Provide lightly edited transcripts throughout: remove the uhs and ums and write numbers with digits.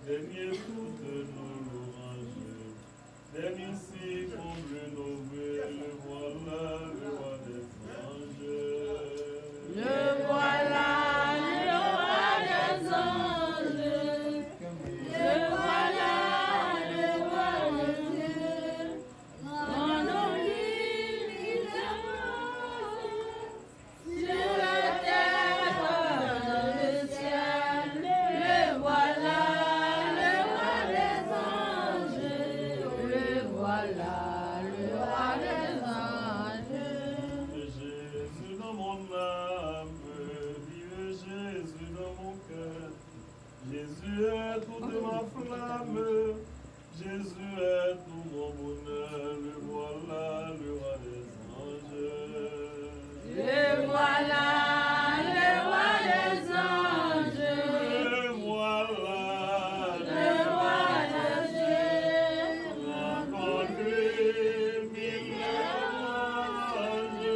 dernier toutes nos louanges. Dernier-ci comble nos vœux, le voilà, le roi des anges. Le voilà, le roi des anges. Le voilà, le roi des cieux. Rendons-lui sur la terre comme dans le ciel. Le voilà, le roi des anges. Le voilà, le roi des anges. Jésus dans mon âme, vive Jésus dans mon cœur. Jésus est toute ma flamme, Jésus est tout mon bonheur. Le voilà, le roi des anges. Le voilà, le roi des anges. Le voilà, Le roi des cieux. rencontre mille anges.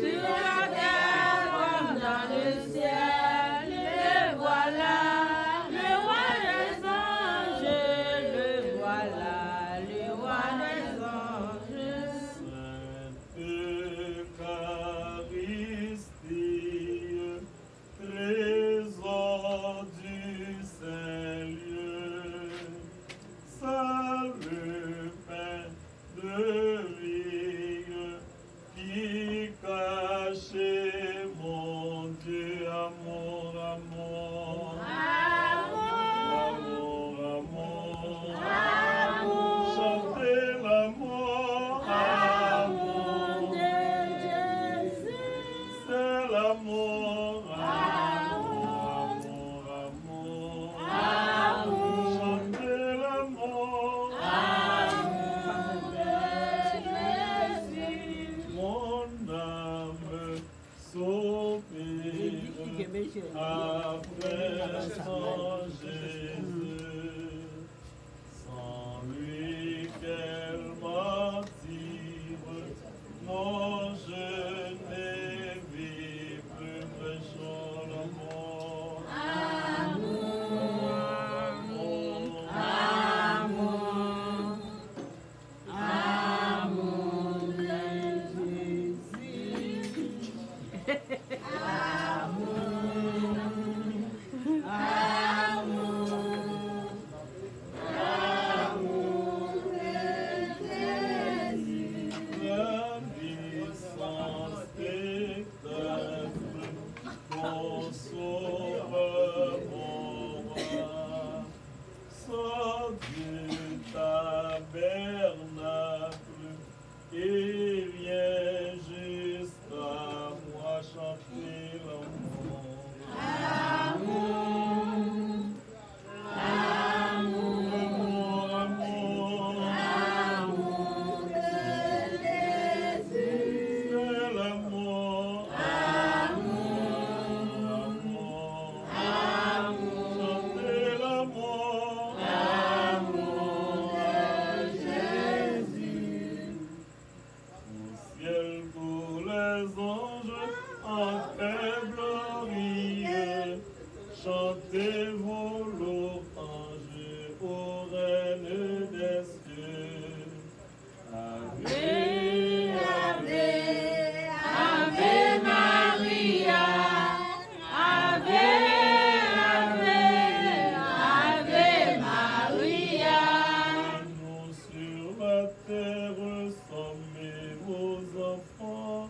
Sur la terre comme dans le ciel. Le voilà, le roi des anges. Le voilà, le roi des anges. Sainte Eucharistie, trésor du Saint-Lieu, salve pain de vie qui cachait mon Dieu, amour, amour. Amour, amour. Chantez l'amour, amour. C'est l'amour, amour, amour, amour. Chantez l'amour, mon âme soupire après son Jésus. Sans lui, quel martyr, non, je n'ai vu plus prêchant l'amour. La vie sans spectacle, mon sauveur, mon roi, sort du tabernacle et vient jusqu'à moi chanter l'amour. Amour, amour, c'est l'amour. Chantez l'amour. Au ciel, tous les anges en paix glorieux, chantez vos louanges aux reines des cieux. Ave, Ave, Ave Maria, Ave, Ave, Ave Maria. nous sur la terre sommes vos enfants,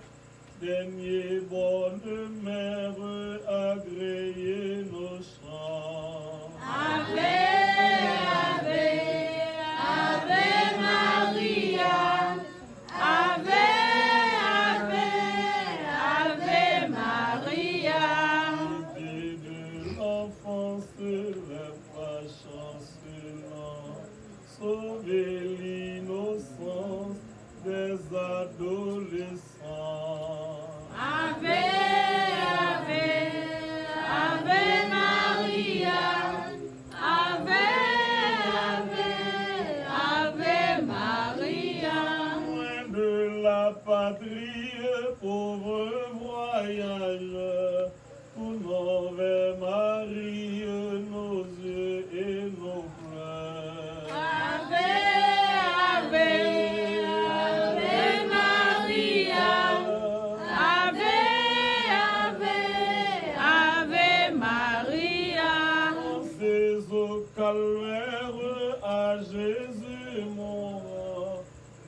dernier bonne mère, agréez nos chants. Ave, Ave, Ave Maria, Ave, Ave, Ave Maria. Dès de l'enfance, la pas chancelant, sauvez l'innocence des adolescents. Ave, Ave, calvaire à Jésus mourant,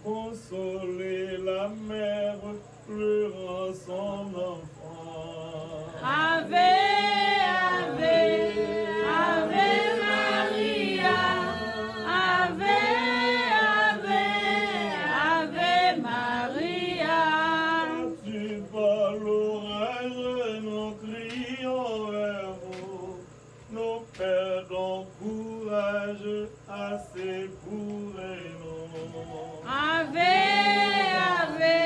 consoler la mère pleurant son enfant. Ave, Ave, Ave Maria, Ave, Ave, Ave Maria. Tu par l'orage, nous crions vers vous, nous perdons courage à secourir-nous. Ave, Ave,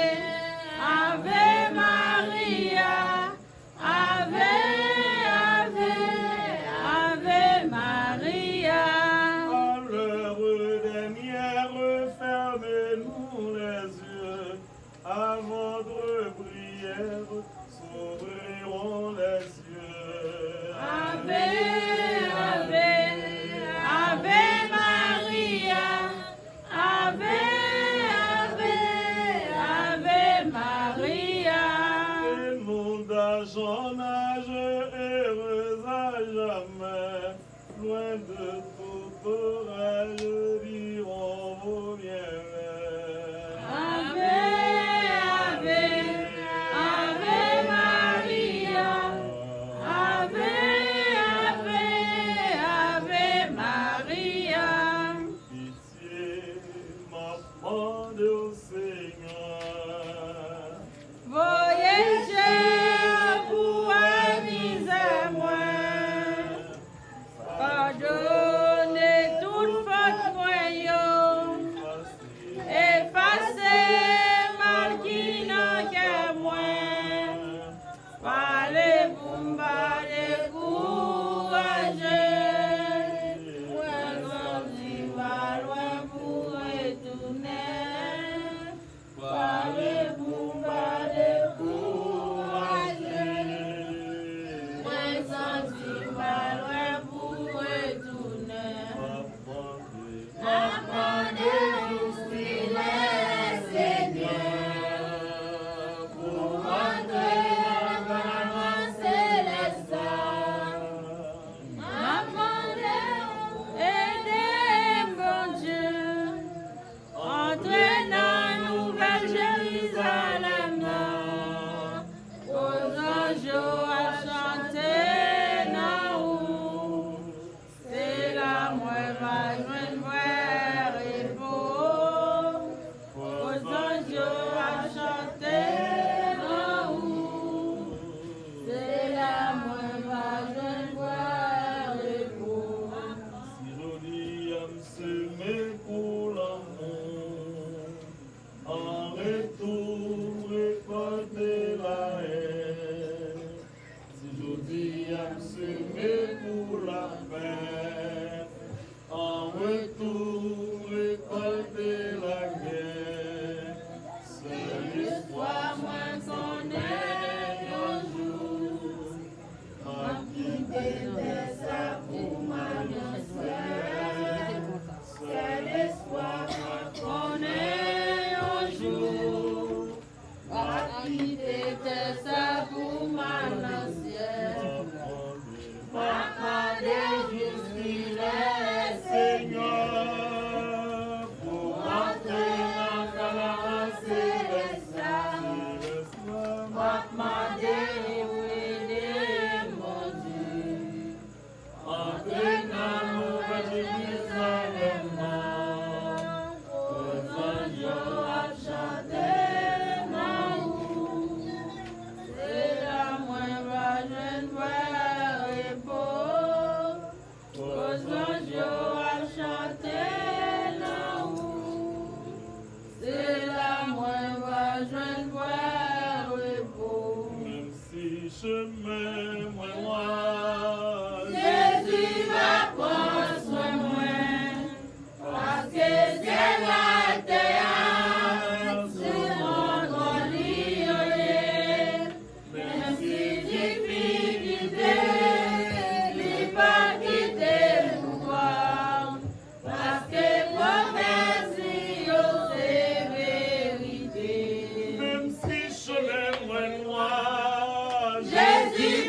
Ave Maria, Ave, Ave, Ave Maria. À l'heure dernière, fermez-nous les yeux, à votre prière, s'ouvriront les yeux. Ave, Ave, Ave Maria, Ave, Ave, Ave Maria. Et nous d'âge heureux à jamais, loin de tout orage, diront vos bienfaits. Ave, Ave, Ave Maria, Ave, Ave, Ave Maria. Pitié, maman de Seigneur. Voyez Dieu pour aviser moi, pardonnez toute faute moyen, effacez mal qui n'a que moi, parlez pour m'encourager, moi sorti va loin pour retourner, parlez pour m'encourager, moi sorti va loin pour retourner. Apprenez-vous s'il est Seigneur, pour entrer dans la céleste. Apprenez-vous, aidez mon Dieu, entrez dans Nouvelle Jérusalem, aux anges à chanter dans où. C'est la moi va joindre moi repos, aux anges à chanter dans où. C'est la moi va joindre moi repos. Si joli âme s'aimer pour l'amour, en retour récolter la haine. Si joli âme s'aimer pour la paix, en retour récolter la guerre. C'est L'histoire moi qu'on est un jour, l'histoire qui était ça pour ma c'est l'espoir qu'on est un jour. Qui était ça pour ma ancienne. Papa des jusqu'il est Seigneur, pour entrer dans la céleste. Papa des mon Dieu. Entrez dans Nouvelle Jérusalem. Aux anges à chanter dans où. C'est la moins va jeune repos. Aux anges à chanter dans où. C'est la moins va jeune repos. Même si chemin moins loin, Jésus va prendre soin de moi, parce que c'est la terre, c'est mon collier. Même si difficulté, il pas quitter le pouvoir, parce que promesse, c'est vérité. même si chemin moins loin, Jésus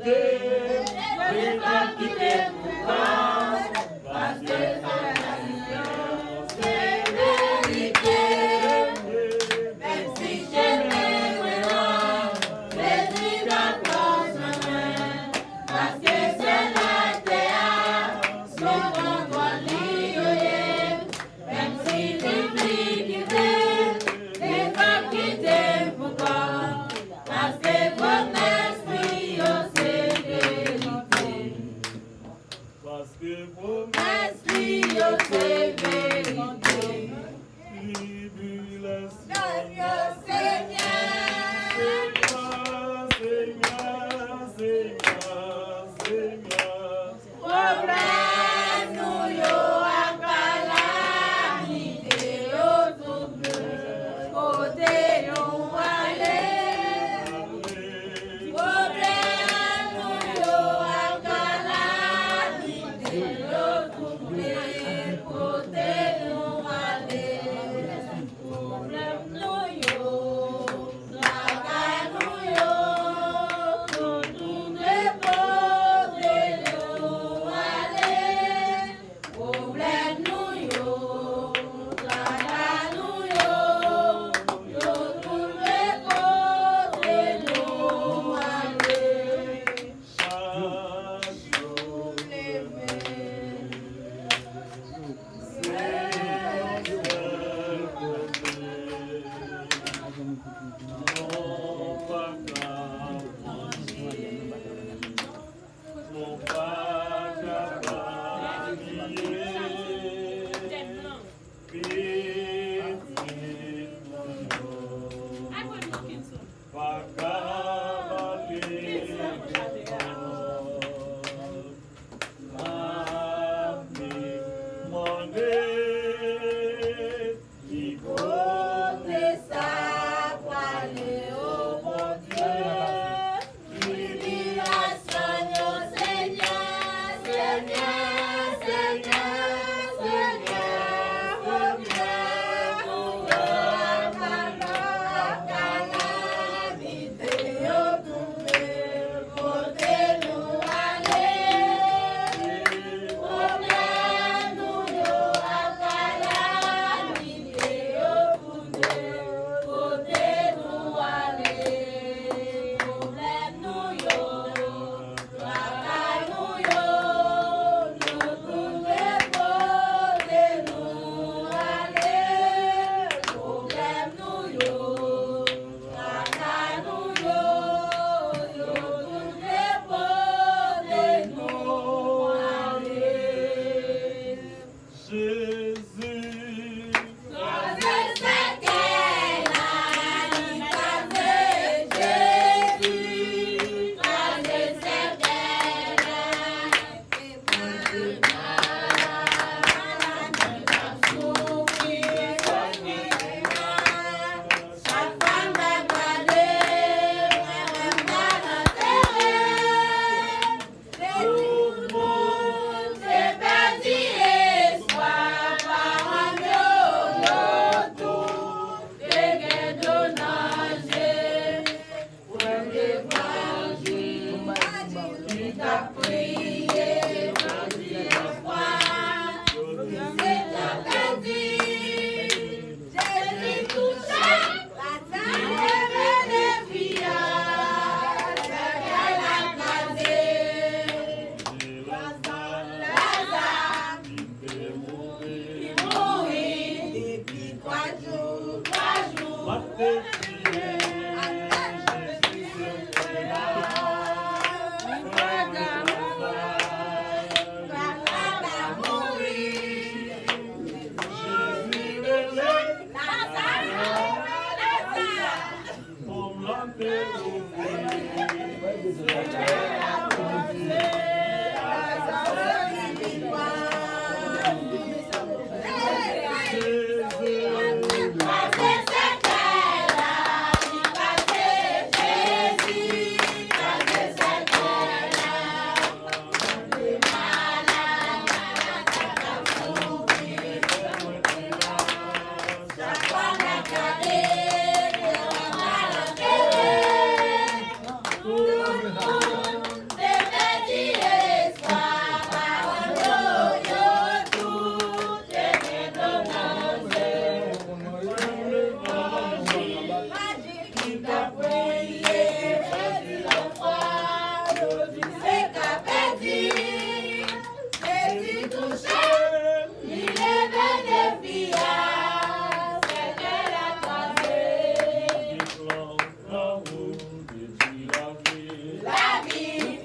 Amen. il est bénéfique, c'est qu'elle a croisé. La vie,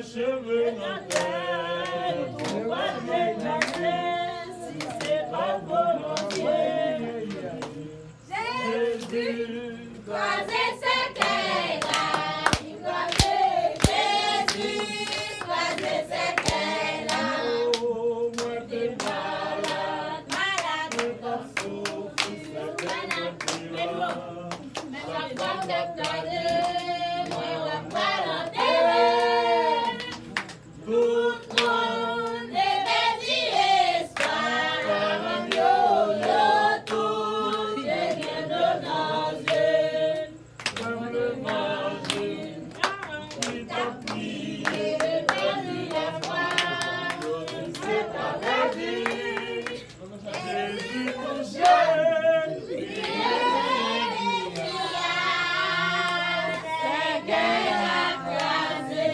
cheveux dans terre, pourquoi m'étonner si c'est pas volontiers? Jésus, croisé c'est qu'elle a, croisé Jésus, croisé c'est qu'elle a. oh, moi t'es Malade, malade, pas souffle, c'est mais je crois que tout le monde est dit espoir, yo, tout est bien de danger. comme le manger, qui t'a plié, c'est pas la vie, Jésus touché, c'est qu'elle a croisé.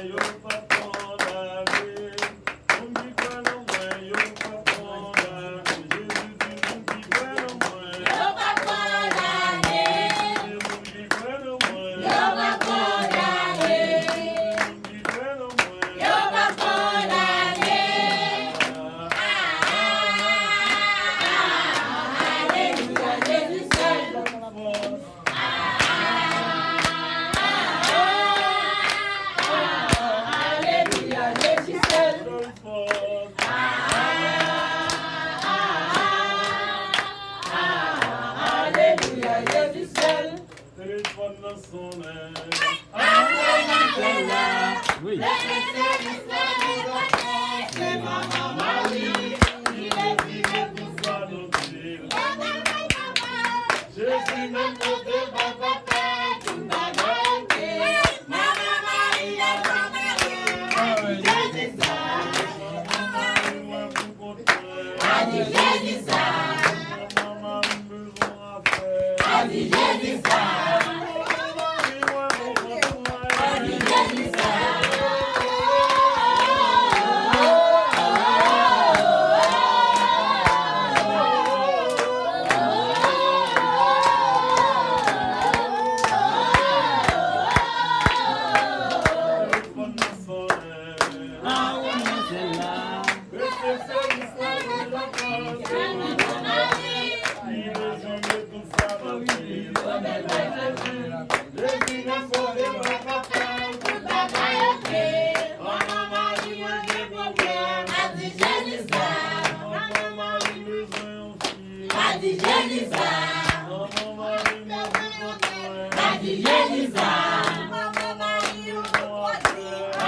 Yo, téléphone dans son air. Oui. C'est Maman Marie, il est venu pour Ça nous dit, Jésus même côté papa, tout bagarre. Maman Marie, elle va Marie. Jésus ça. Adi Jésus ça. Adi Jésus ça.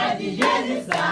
Adi Jésus ça.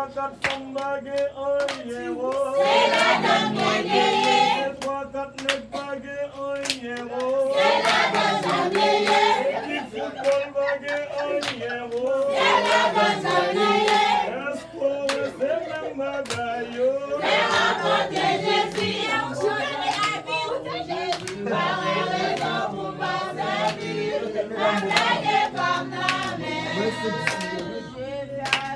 3, 4 femmes baguées, rien, oh. C'est la dame qui a gagné. 3, 4 nègres baguées, rien, oh. C'est la dame qui a gagné. Équipe football baguées, rien, oh. C'est la dame qui a gagné. Est-ce qu'on c'est même bagaille, oh. C'est rencontrer Jésus et on change la vie de Jésus. Par raison pour pas servir, regardez comme la mer.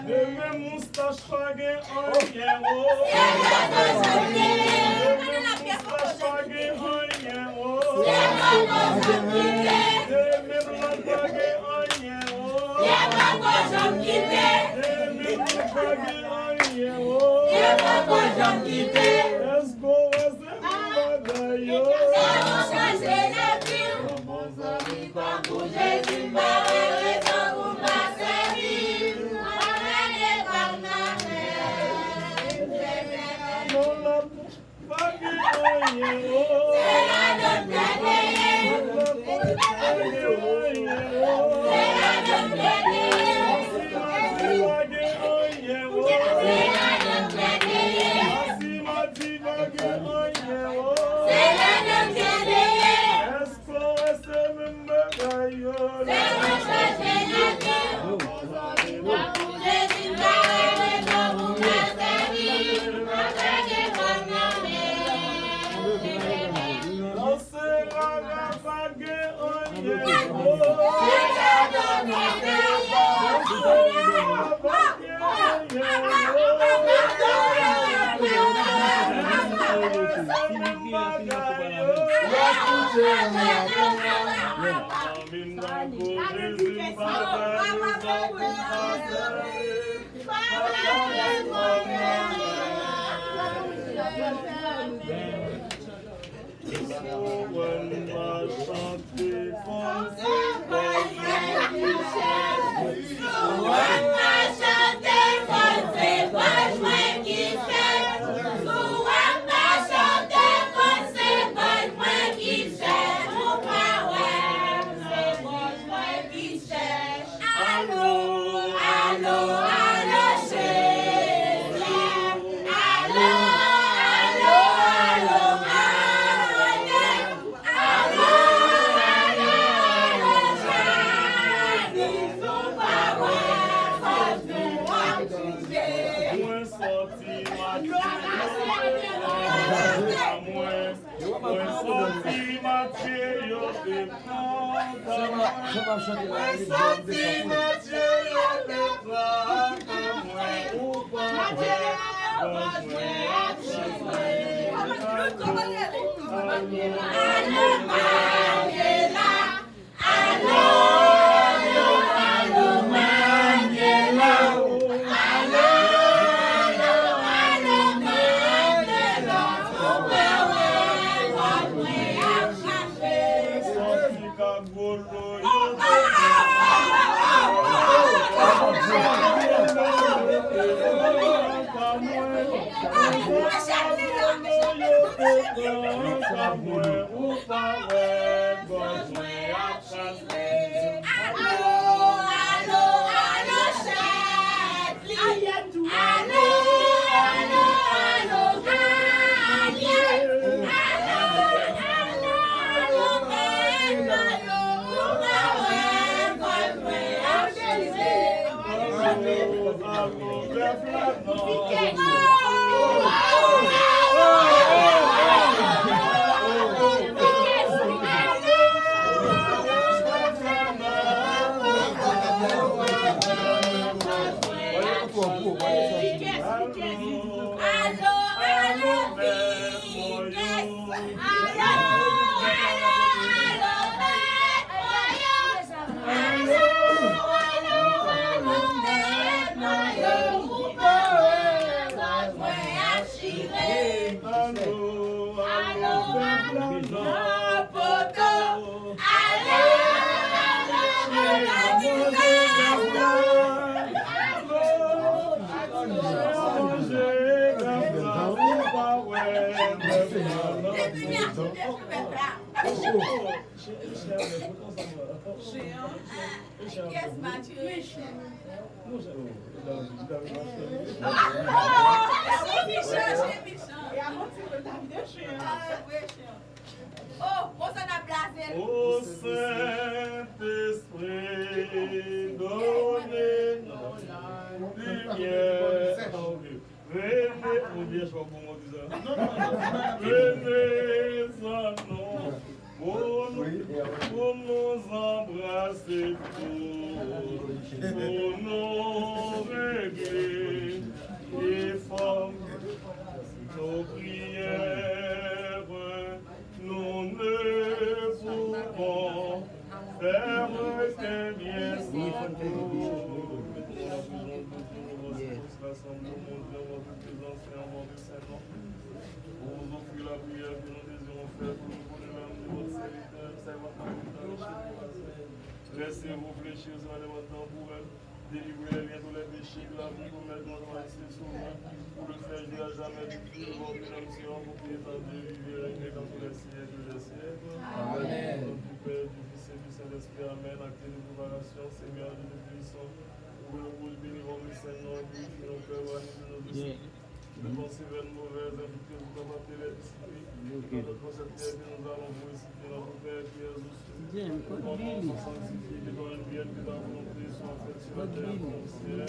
De mes moustaches baguées, rien, oh. C'est la dame qui a gagné. De mes moustaches baguées, rien, oh. C'est la dame qui a gagné. De mes blancs baguées, rien, oh. C'est pas qu'on j'aime quitter. De mes blancs baguées, rien, oh. C'est pas qu'on j'aime quitter. Est-ce qu'on reste même bagaille, oh. C'est on change la vie. Mon ami, pas pour Jésus, par raison pour pas servir. Regardez comme la mer. Non, la baguée, rien, oh. C'est la dame qui a gagné. La baguée, rien, oh. C'est la dame qui a gagné. C'est la dame qui a gagné. C'est on change la vie. Pas pour Jésus, par raison pour pas servir. Regardez comme la Géant. Yes, Mathieu. Oh, on s'en a blasé. Ô Saint-Esprit, donnez-nous lumière. Venez, mon Dieu, je vois comment on dit ça. Venez à nous pour nous embrasser tous, pour nous régler et former nos prières. Nous ne pouvons faire que bien sans vous. Rassemblement de votre présence et en votre Saint-Nom. Pour vous offrir la prière que nous désirons faire pour le bonheur de votre serviteur, laissez-vous fléchir sur les temps pour elle. Délivrez les liens de les péchés de la vie pour mettre dans la souverain, pour le faire dire à jamais du Dieu, votre homme sur vous qui est en Dieu, vivre et régner dans tous les siècles des siècles. Amen. Au nom du Père, du Fils et du Saint-Esprit, Amen. Acte de préparation, Seigneur, de nous puissants. Pour le rouge, bénirons le Seigneur, purifiez nos cœurs, ranimez nos esprits. Nous pensons vers nos mauvaises habitudes, nous avons appelé les disciplines. Dans notre concepteur, nous allons vous réciter notre Père qui est aux cieux. Ton nom soit sanctifié, que ton règne vienne, que ta volonté soit faite sur la terre comme au ciel.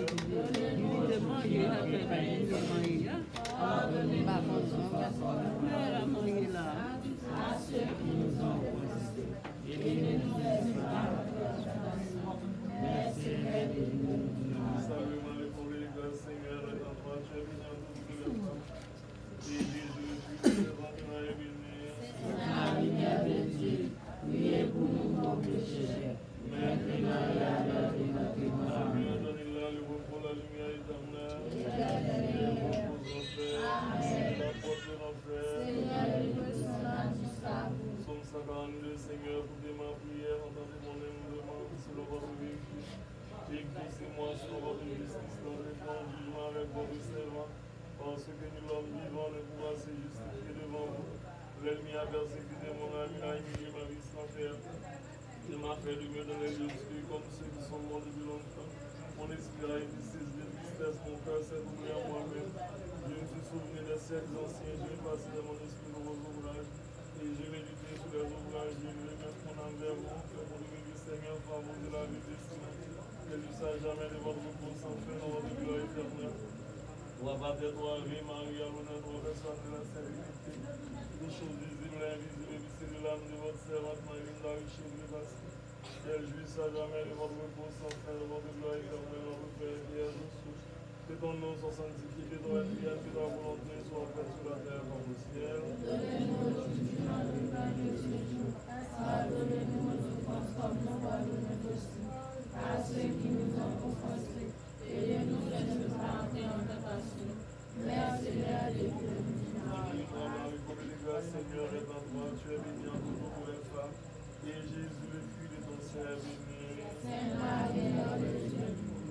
Salut Marie, pour les grâces, Seigneur, et en toi, tu es bénie entre toutes les femmes. Et Jésus, le Fils de Dieu, est béni. Seigneur, donne-la le repos, la lumière éternelle. La porte de l'enfer. Psaume 52, Seigneur, écoutez ma prière, entendez mon émoulement, selon votre vérité. Exaucez-moi sur votre justice, dans le temps du jugement avec votre servant, parce que nous l'homme vivant ne pourra se justifier devant vous. L'ennemi a persécuté mon ami, a humilié ma vie sans terre. Il m'a fait lumière dans les yeux obscurs comme ceux qui sont morts depuis longtemps. Mon esprit a été saisi de tristesse, mon cœur s'est troublé en moi-même. Je me suis souvenu des siècles anciens, je vais passer dans mon esprit de vos ouvrages. Et je médité sur les ouvrages, je vais mettre mon âme vers vous, que mon Dieu Seigneur favorise la vie destinée. Que je ne sache jamais de votre repos sans fin dans votre gloire éternelle. Roi Pater, toi, Ave Maria, l'honneur de votre soin de la sainteté. Les choses visibles et invisibles, c'est de l'âme de votre servante Marie, la riche et dépassée. Qu'elle jouisse à jamais de votre repos sans fin de votre gloire éternelle, notre Père qui est aux cieux. Que ton nom soit sanctifié, que ton règne vienne, que ta volonté soit faite sur la terre comme au ciel. Pardonnez-nous nos offenses comme nous pardonnons aussi à ceux qui nous ont offensés. Et ne nous laisse pas entrer en tentation, mais Seigneur, délivre-nous. Seigneur est en toi, tu es bénie entre toutes les femmes, et Jésus, le fruit de ton sein, est béni. Sainte Marie, Mère de Dieu,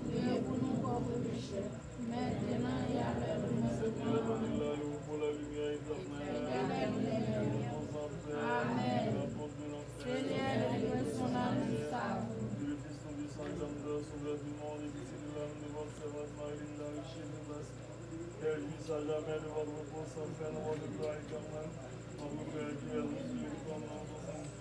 priez pour nous pauvres pécheurs, maintenant et à l'heure de notre Seigneur, mort. donne-la le repos, la lumière éternelle. Amen. Seigneur, délivre son âme stable. Le Fils du Saint-Homme, sauveur du monde, et d'ici de l'âme de votre servante Marie, la riche et dépassée. Qu'elle jouisse à jamais de votre repos sans fin dans votre gloire éternelle. Notre Père qui est aux cieux, que ton nom soit sanctifié.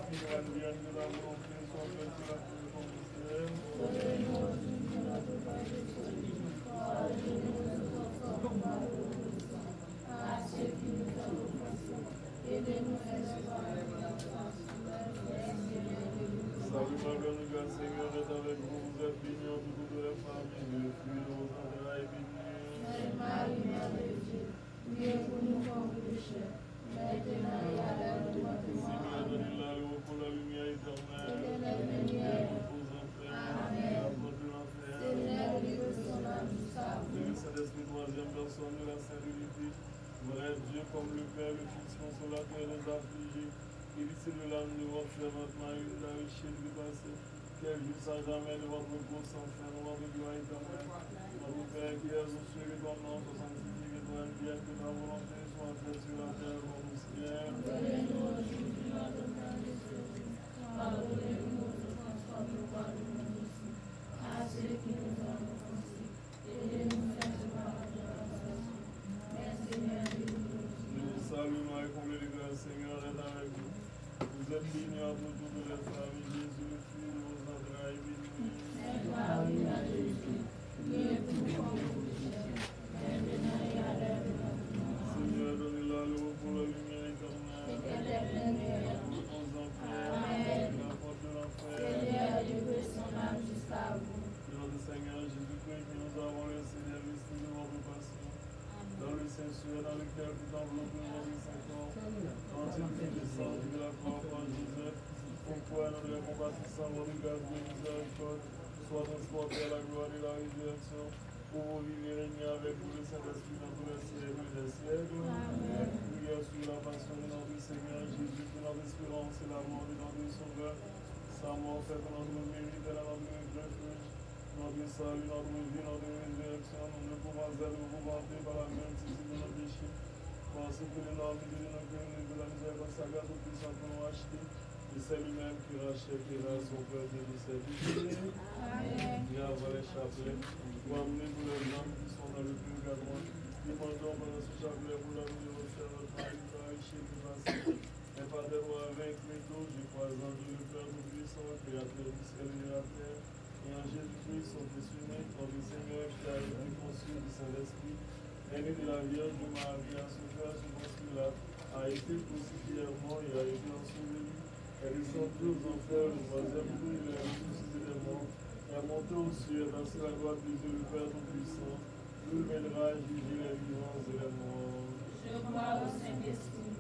Que ton règne vienne, que ta volonté soit faite sur la terre comme au ciel. Donnez-nous aujourd'hui notre pain de ce jour. Pardonnez-nous nos offenses comme nous pardonnons aussi à ceux qui nous ont offensés. Et ne nous laisse pas entrer en tentation, mais Seigneur, délivre-nous. Salut Marie, nous grâce Seigneur est avec vous, vous êtes bénie entre toutes les femmes, et le fruit de vos entrailles est béni. Sainte Marie, Mère de Dieu, priez pour nous pauvres pécheurs, maintenant et à l'heure de notre mort. Seigneur, donne-la le repos, la lumière éternelle. Seigneur, lumière. Repose en paix, Amen. la porte de l'enfer. Seigneur, délivre son âme du sable. Le Saint-Esprit, troisième personne de la Sainte Unité, vrai Dieu comme le Père, le Fils, consolateur des affligés, et ici de l'âme de votre servante Marie, la riche et dépassée, qu'elle jouisse à jamais de votre repos sans fin, dans votre gloire éternelle. Notre Père qui es aux cieux, que ton nom soit sanctifié, que ton règne vienne, que ta volonté soit faite sur la terre comme au ciel. Donnez-nous aujourd'hui notre pain de ce jour. Pardonnez-nous nos offenses comme nous Salue-moi et comblez de grâce, Seigneur est avec vous. Vous êtes bénie entre toutes les femmes, et Jésus, le fruit de vos entrailles, est béni. Seigneur, donnez-la le repos, la lumière éternelle. Aux enfers, la porte de l'enfer. Notre Seigneur Jésus-Christ, qui nous avons laissé des listes de votre passion. Dans le Saint-Suaire, dans lequel tout enveloppé de votre Saint-Corps, quand il fut descendu de la croix par Joseph, pourquoi nous les compatissants, votre grâce de miséricorde, soit transporté à la gloire de la résurrection, pour vous vivre et régner avec vous le Saint-Esprit dans tous les siècles des siècles. Prière sur la passion de notre Seigneur Jésus, que notre espérance et la mort de notre Sauveur, sa mort fait pour notre mérite et la notre refuge. Notre salut, notre vie, notre résurrection, nous ne pouvons être représentés par la même saisine de nos péchés. Parce que l'énormité de nos crimes de la miséricorde sacrée tout puissant pour nous acheter. Et c'est lui-même qui rachètera son peuple de ses péchés. Et avant les chapelets, pour amener tous les hommes qui sont dans le purgatoire. Demandons pendant ce chapelet pour l'avenir de votre frère, notre mari, par riche et passé. Et par des rois avec les tous, je crois en Dieu le Père Tout-Puissant, Créateur du ciel et de la terre. Et en Jésus-Christ, son Fils unique, notre Seigneur, qui a été conçu du Saint-Esprit, est né de la Vierge Marie, a souffert sous Ponce Pilate, a été crucifié et mort et a été enseveli. Elle est descendue aux enfers, le troisième jour, il est ressuscité des morts, est monté aux cieux, dans la gloire de Dieu, le Père Tout-Puissant, nous mènera à juger les vivants et les morts. Je crois au Saint-Esprit.